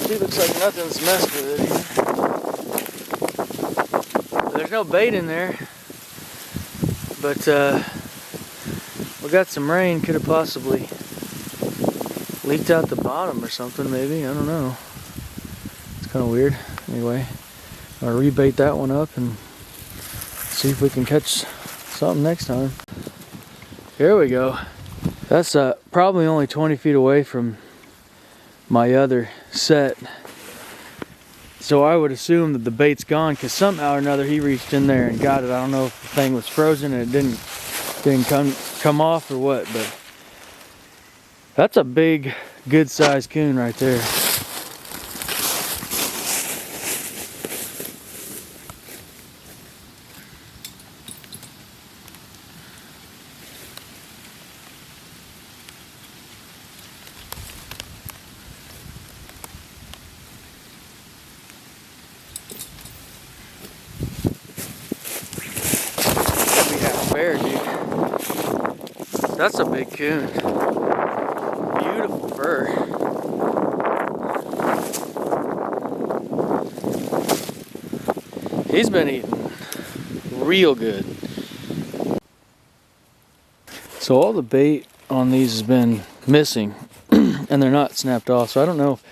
See, looks like nothing's messed with it either. There's no bait in there, but we got some rain. Could have possibly leaked out the bottom or something, maybe. I don't know. It's kind of weird. Anyway, I'll rebait that one up and see if we can catch something next time. Here we go. That's probably only 20 feet away from my other set. So I would assume that the bait's gone because somehow or another he reached in there and got it. I don't know if the thing was frozen and it didn't come off or what, but that's a big, good sized coon right there. Bear, dude. That's a big coon. Beautiful fur. He's been eating real good. So all the bait on these has been missing and they're not snapped off. So I don't know if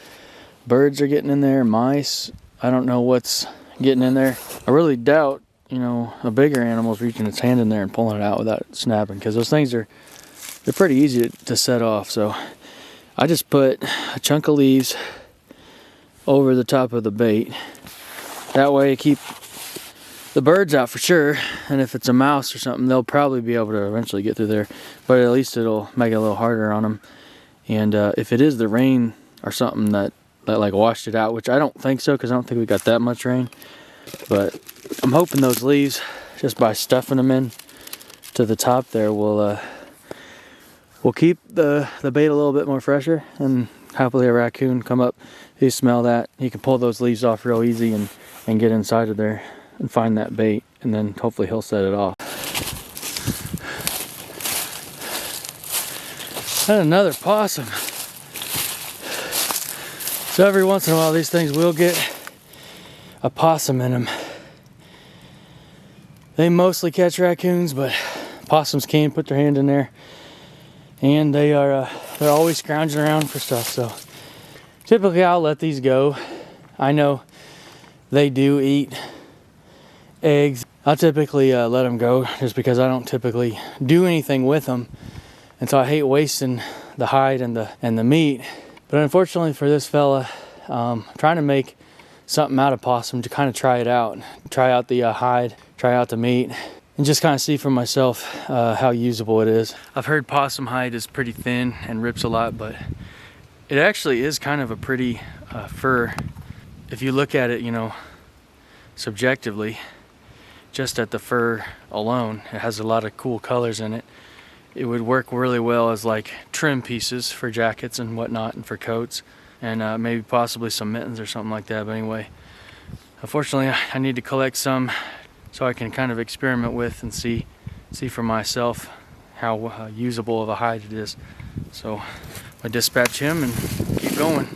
birds are getting in there, mice. I don't know what's getting in there. I really doubt, you know, a bigger animal's reaching its hand in there and pulling it out without snapping, because those things they're pretty easy to set off. So I just put a chunk of leaves over the top of the bait. That way I keep the birds out for sure, and if it's a mouse or something, they'll probably be able to eventually get through there, but at least it'll make it a little harder on them. And if it is the rain or something that like washed it out, which I don't think so, because I don't think we got that much rain, but I'm hoping those leaves, just by stuffing them in to the top there, will keep the bait a little bit more fresher, and happily a raccoon come up, he smell that, he can pull those leaves off real easy and get inside of there and find that bait, and then hopefully he'll set it off. And another possum. So every once in a while these things will get a possum in them. They mostly catch raccoons, but possums can put their hand in there, and they're always scrounging around for stuff. So typically I'll let these go. I know they do eat eggs. I'll typically let them go just because I don't typically do anything with them, and so I hate wasting the hide and the meat. But unfortunately for this fella, I'm trying to make something out of possum to kind of try it out, try out the hide, try out the meat, and just kind of see for myself how usable it is. I've heard possum hide is pretty thin and rips a lot, but it actually is kind of a pretty fur. If you look at it, you know, subjectively, just at the fur alone, it has a lot of cool colors in it. It would work really well as like trim pieces for jackets and whatnot, and for coats, and maybe possibly some mittens or something like that. But anyway, unfortunately I need to collect some so I can kind of experiment with and see for myself how usable of a hide it is. So I dispatch him and keep going.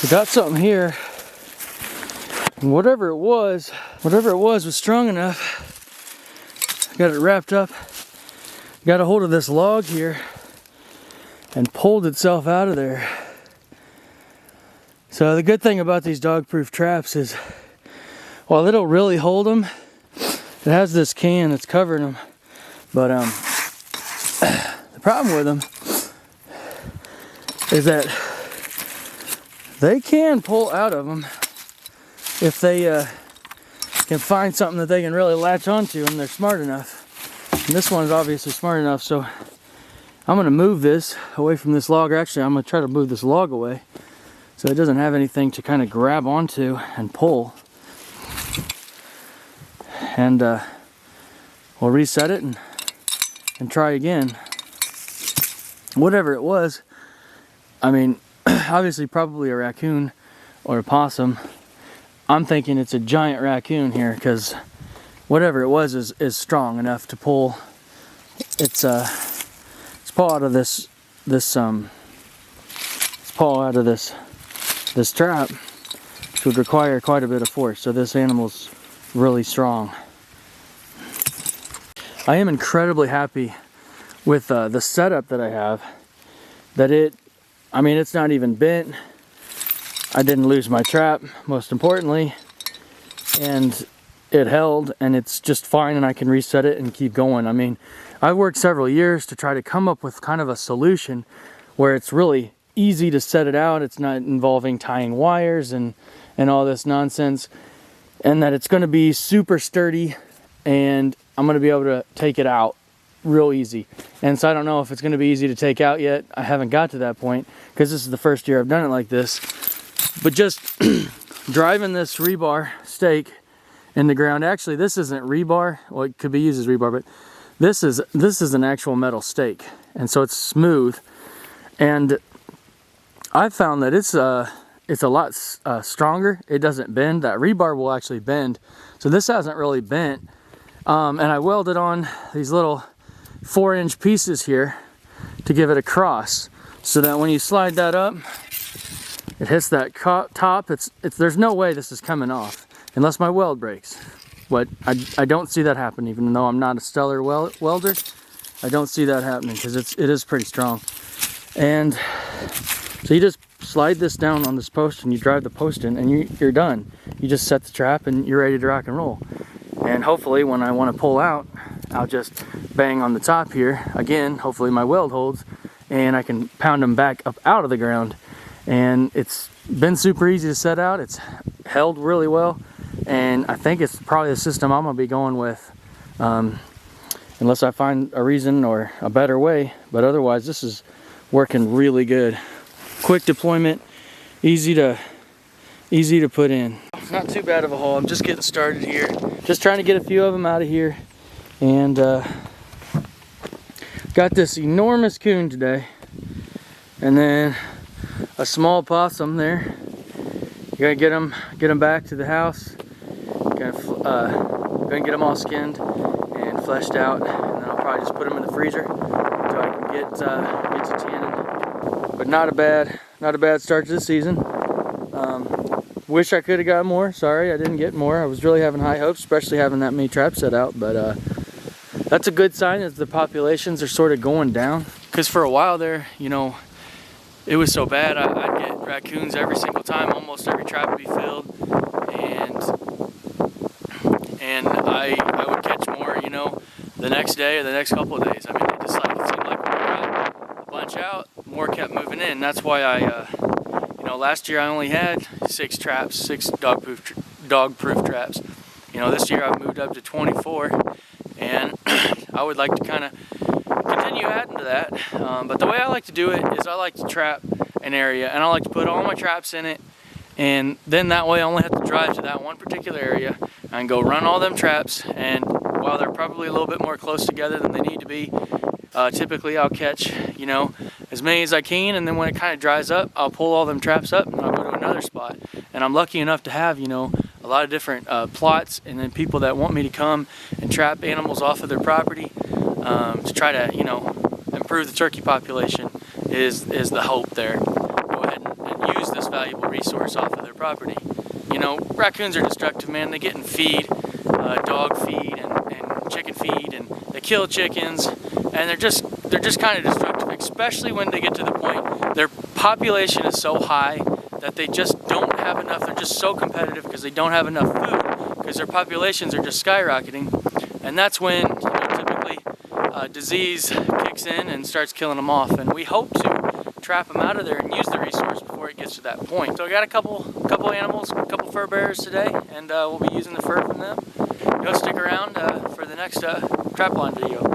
We got something here, and whatever it was strong enough. Got it wrapped up, got a hold of this log here and pulled itself out of there. So the good thing about these dog-proof traps is, while it'll really hold them, it has this can that's covering them, but the problem with them is that they can pull out of them if they can find something that they can really latch onto, and they're smart enough. And this one is obviously smart enough, so I'm going to move this away from this log. Or actually, I'm going to try to move this log away so it doesn't have anything to kind of grab onto and pull. and we'll reset it and try again. Whatever it was, I mean, obviously probably a raccoon or a possum. I'm thinking it's a giant raccoon here, because whatever it was is strong enough to pull its paw out of this trap, which would require quite a bit of force. So this animal's really strong. I am incredibly happy with the setup that I have. I mean, it's not even bent. I didn't lose my trap, most importantly, and it held, and it's just fine, and I can reset it and keep going. I mean, I've worked several years to try to come up with kind of a solution where it's really easy to set it out. It's not involving tying wires and all this nonsense, and that it's going to be super sturdy, and I'm going to be able to take it out real easy. And so I don't know if it's going to be easy to take out yet. I haven't got to that point, because this is the first year I've done it like this. But just driving this rebar stake in the ground. Actually, this isn't rebar. Well, it could be used as rebar, but this is an actual metal stake, and so it's smooth. And I've found that it's a lot stronger. It doesn't bend. That rebar will actually bend, so this hasn't really bent. And I welded on these little 4-inch pieces here to give it a cross, so that when you slide that up, it hits that top. There's no way this is coming off unless my weld breaks. But I don't see that happen, even though I'm not a stellar welder. I don't see that happening, because it is pretty strong. And so you just slide this down on this post, and you drive the post in, and you're done. You just set the trap, and you're ready to rock and roll. And hopefully when I want to pull out, I'll just bang on the top here again. Hopefully my weld holds, and I can pound them back up out of the ground. And it's been super easy to set out. It's held really well, and I think it's probably the system I'm gonna be going with, unless I find a reason or a better way. But otherwise, this is working really good. Quick deployment, easy to put in. Not too bad of a haul. I'm just getting started here. Just trying to get a few of them out of here, and got this enormous coon today, and then a small possum there. Gonna get them back to the house. Gonna get them all skinned and fleshed out, and then I'll probably just put them in the freezer until I can get to tanning. But not a bad start to the season. Wish I could have got more. Sorry I didn't get more. I was really having high hopes, especially having that many traps set out. But that's a good sign that the populations are sort of going down. Because for a while there, you know, it was so bad. I'd get raccoons every single time. Almost every trap would be filled, and I would catch more, you know, the next day or the next couple of days. I mean, it seemed like when we got a bunch out, more kept moving in. That's why you know, last year I only had 6 dog-proof traps. You know, this year I've moved up to 24, and I would like to kind of continue adding to that. But the way I like to do it is I like to trap an area, and I like to put all my traps in it, and then that way I only have to drive to that one particular area and go run all them traps. And while they're probably a little bit more close together than they need to be, typically I'll catch, you know, as many as I can, and then when it kind of dries up, I'll pull all them traps up and I'll go to another spot. And I'm lucky enough to have, you know, a lot of different plots, and then people that want me to come and trap animals off of their property to try to, you know, improve the turkey population is the hope there. Go ahead and use this valuable resource off of their property. You know, raccoons are destructive, man. They get in feed, dog feed and chicken feed, and they kill chickens, and they're just kind of destructive, especially when they get to the point their population is so high that they just don't have enough. They're just so competitive because they don't have enough food, because their populations are just skyrocketing. And that's when, you know, typically disease kicks in and starts killing them off. And we hope to trap them out of there and use the resource before it gets to that point. So I got a couple animals, a couple fur bearers today, and we'll be using the fur from them. Go stick around for the next trap line video.